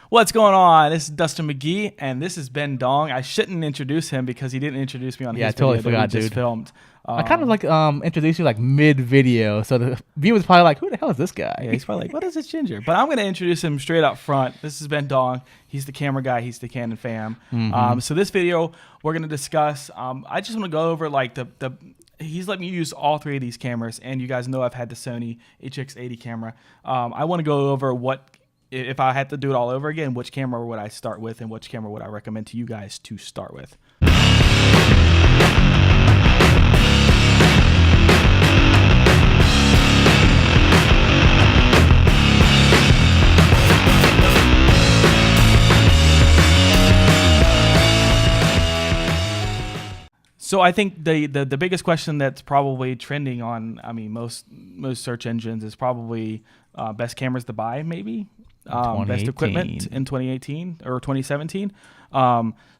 What's going on? This is Dustin McGee, and this is Ben Dong. I shouldn't introduce him because he didn't introduce me on his totally video forgot, that we just dude. filmed. I kind of like introduced you like mid-video, so the viewer's probably like, "Who the hell is this guy?" Yeah, he's probably like, "What is this ginger?" But I'm going to introduce him straight up front. This is Ben Dong. He's the camera guy. He's the Canon fam. So this video, we're going to discuss. I just want to go over like the. He's let me use all three of these cameras, and you guys know I've had the Sony HX80 camera. I want to go over what. If I had to do it all over again, which camera would I start with and which camera would I recommend to you guys to start with? So I think the biggest question that's probably trending on, most search engines is probably best cameras to buy, maybe. Best equipment in 2018 or 2017.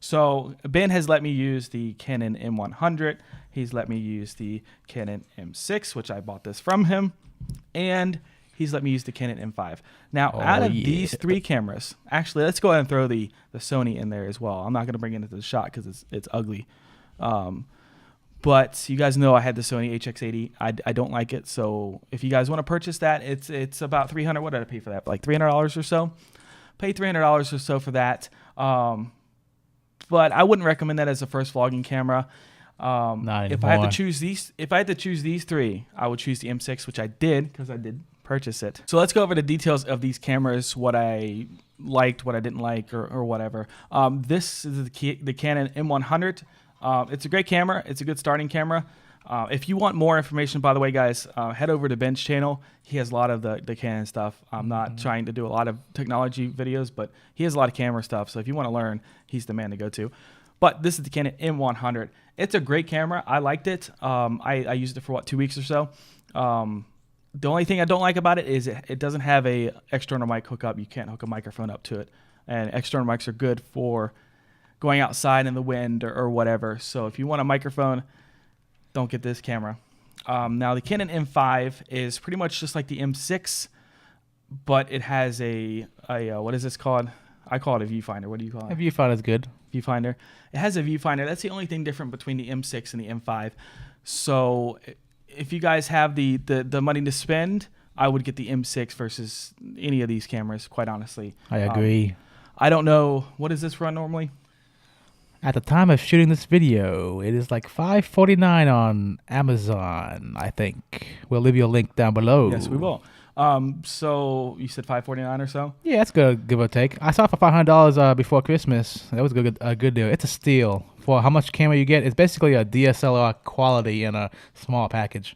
So Ben has let me use the Canon M100. He's let me use the Canon M6, which I bought this from him. And he's let me use the Canon M5. Now, out of these three cameras, actually, let's go ahead and throw the Sony in there as well. I'm not going to bring it into the shot because it's ugly. But you guys know I had the Sony HX80. I don't like it. So if you guys want to purchase that, it's about $300. What did I pay for that? Like $300 or so. Pay $300 or so for that. But I wouldn't recommend that as a first vlogging camera. If I had to choose these three, I would choose the M6, which I did because I did purchase it. So let's go over the details of these cameras, what I liked, what I didn't like, or whatever. This is the Canon M100. It's a great camera. It's a good starting camera. If you want more information, by the way, guys, head over to Ben's channel. He has a lot of the Canon stuff. I'm not trying to do a lot of technology videos, but he has a lot of camera stuff. So if you want to learn, he's the man to go to. But this is the Canon M100. It's a great camera. I liked it. I used it for 2 weeks or so. The only thing I don't like about it is it doesn't have a external mic hookup. You can't hook a microphone up to it. And external mics are good for going outside in the wind or whatever. So if you want a microphone, don't get this camera. Now the Canon M5 is pretty much just like the M6, but it has a what is this called? I call it a viewfinder. What do you call it? A viewfinder is good. Viewfinder. It has a viewfinder. That's the only thing different between the M6 and the M5. So if you guys have the money to spend, I would get the M6 versus any of these cameras, quite honestly. I agree. I don't know. What does this run normally? At the time of shooting this video, it is like $5.49 on Amazon, I think. We'll leave you a link down below. Yes, we will. So you said $5.49 or so? Yeah, that's good, give or take. I saw it for $500 before Christmas. That was a good deal. It's a steal. For how much camera you get, it's basically a DSLR quality in a small package.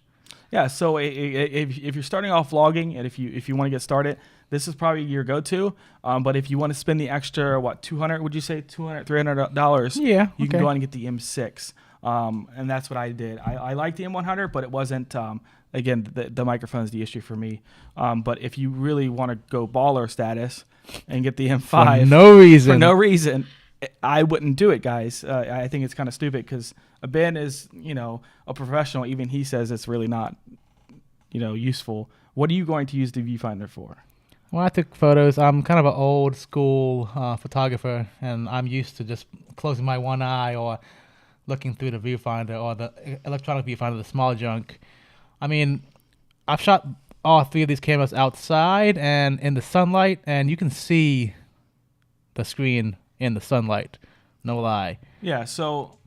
Yeah, so if you're starting off vlogging and if you want to get started, this is probably your go-to. But if you want to spend the extra, $200, would you say $300? Yeah, you can go on and get the M6. And that's what I did. I like the M100, but it wasn't, again, the microphone is the issue for me. But if you really want to go baller status and get the M5. For no reason, I wouldn't do it, guys. I think it's kind of stupid because Ben is, a professional. Even he says it's really not, useful. What are you going to use the viewfinder for? Well, I took photos. I'm kind of an old school photographer, and I'm used to just closing my one eye or looking through the viewfinder or the electronic viewfinder, the small junk. I mean, I've shot all three of these cameras outside and in the sunlight, and you can see the screen in the sunlight. No lie. Yeah. So,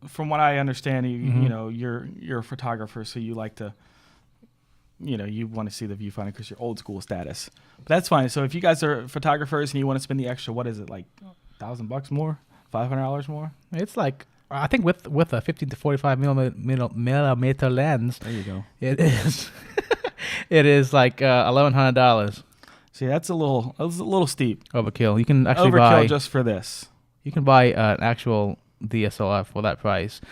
from what I understand, you're a photographer, so you like to. You want to see the viewfinder because you're old school status. But that's fine. So if you guys are photographers and you want to spend the extra, what is it, like $1,000 more, $500 more? It's like, I think with a 15 to 45 millimeter lens. There you go. It is. It is like $1,100. See, that's a little steep. Overkill. You can actually buy just for this. You can buy an actual DSLR for that price.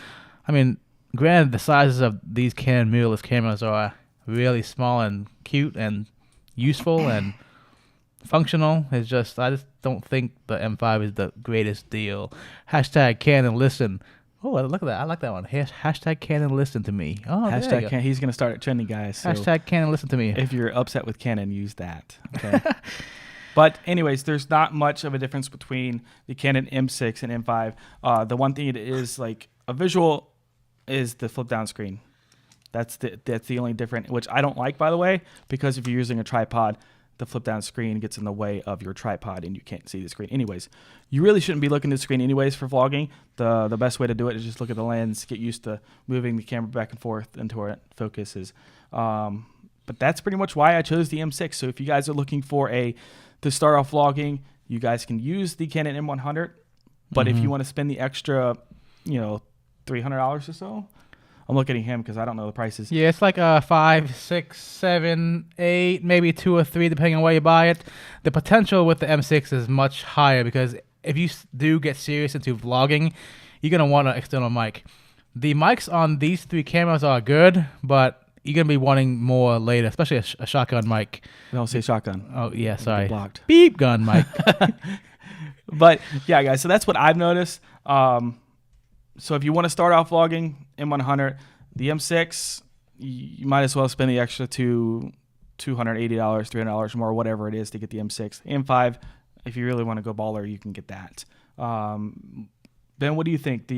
I mean, granted, the sizes of these Canon mirrorless cameras are really small and cute and useful and functional. I just don't think the M5 is the greatest deal. Hashtag Canon listen. Oh, look at that. I like that one. Hashtag Canon listen to me. Oh, hashtag Canon. He's going to start it trending, guys. So hashtag Canon listen to me. If you're upset with Canon, use that. Okay. But anyways, there's not much of a difference between the Canon M6 and M5. The one thing it is like a visual is the flip down screen. That's the only different, which I don't like, by the way, because if you're using a tripod, the flip down screen gets in the way of your tripod and you can't see the screen. Anyways, you really shouldn't be looking at the screen anyways for vlogging. The best way to do it is just look at the lens, get used to moving the camera back and forth into where it focuses. But that's pretty much why I chose the M6. So if you guys are looking for to start off vlogging, you guys can use the Canon M100. But if you want to spend the extra, $300 or so, I'm looking at him because I don't know the prices. Yeah, it's like 5, 6, 7, 8, maybe 2 or 3, depending on where you buy it. The potential with the M6 is much higher because if you do get serious into vlogging, you're going to want an external mic. The mics on these 3 cameras are good, but you're going to be wanting more later, especially a shotgun mic. Don't say shotgun. Oh, yeah, sorry. Blocked. Beep gun mic. But, yeah, guys, so that's what I've noticed. So if you want to start off vlogging, M100, the M6, you might as well spend the extra $280, $300 more, whatever it is to get the M6. M5, if you really want to go baller, you can get that. Ben, what do you think?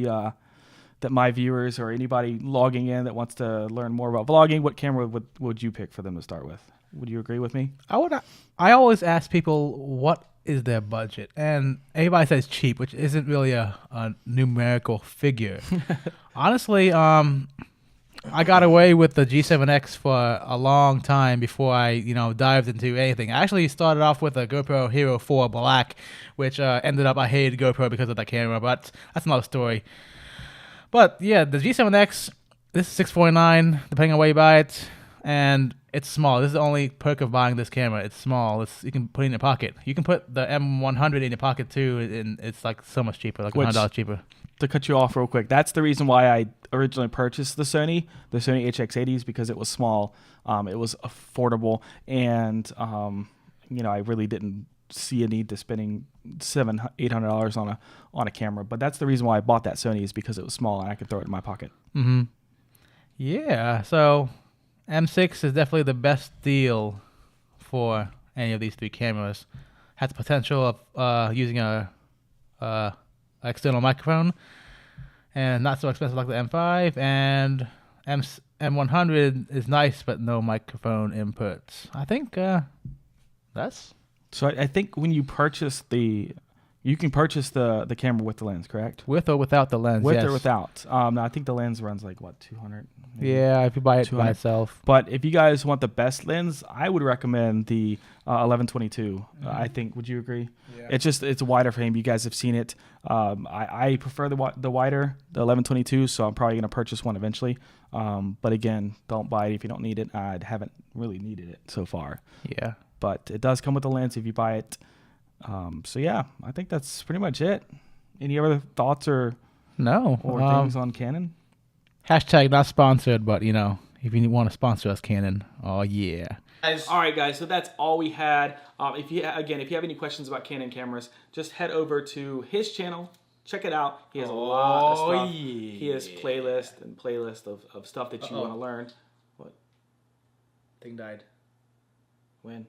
That my viewers or anybody logging in that wants to learn more about vlogging, what camera would you pick for them to start with? Would you agree with me? I always ask people what is their budget, and everybody says cheap, which isn't really a numerical figure. Honestly, I got away with the G7X for a long time before I dived into anything. I actually started off with a GoPro Hero 4 Black, which ended up I hated GoPro because of that camera, but that's another story. But yeah, the G7X, this is $649 depending on where you buy it, and it's small. This is the only perk of buying this camera. It's small. You can put it in your pocket. You can put the M100 in your pocket too, and it's like so much cheaper, like $100 cheaper. To cut you off real quick, that's the reason why I originally purchased the Sony HX80s, because it was small, it was affordable, and I really didn't see a need to spending $700-800 on a camera. But that's the reason why I bought that Sony, is because it was small and I could throw it in my pocket. Mm-hmm. Yeah. So M6 is definitely the best deal for any of these 3 cameras. Has the potential of using a external microphone, and not so expensive like the M5. And M100 is nice, but no microphone inputs. I think that's. So I think when you purchase you can purchase the camera with the lens, correct? With or without the lens, With yes. or without. No, I think the lens runs like, what, 200? Maybe? Yeah, if you buy it by itself. But if you guys want the best lens, I would recommend the 1122. I think, would you agree? Yeah. It's a wider frame. You guys have seen it. I prefer the wider, the 1122, so I'm probably going to purchase one eventually. But again, don't buy it if you don't need it. I haven't really needed it so far. Yeah. But it does come with the lens if you buy it. So yeah, I think that's pretty much it. Any other thoughts or things on Canon? Hashtag not sponsored, but if you want to sponsor us, Canon, oh yeah. All right, guys. So that's all we had. If you have any questions about Canon cameras, just head over to his channel. Check it out. He has a lot of stuff. Yeah. He has playlist of stuff that you want to learn. What? Thing died. When?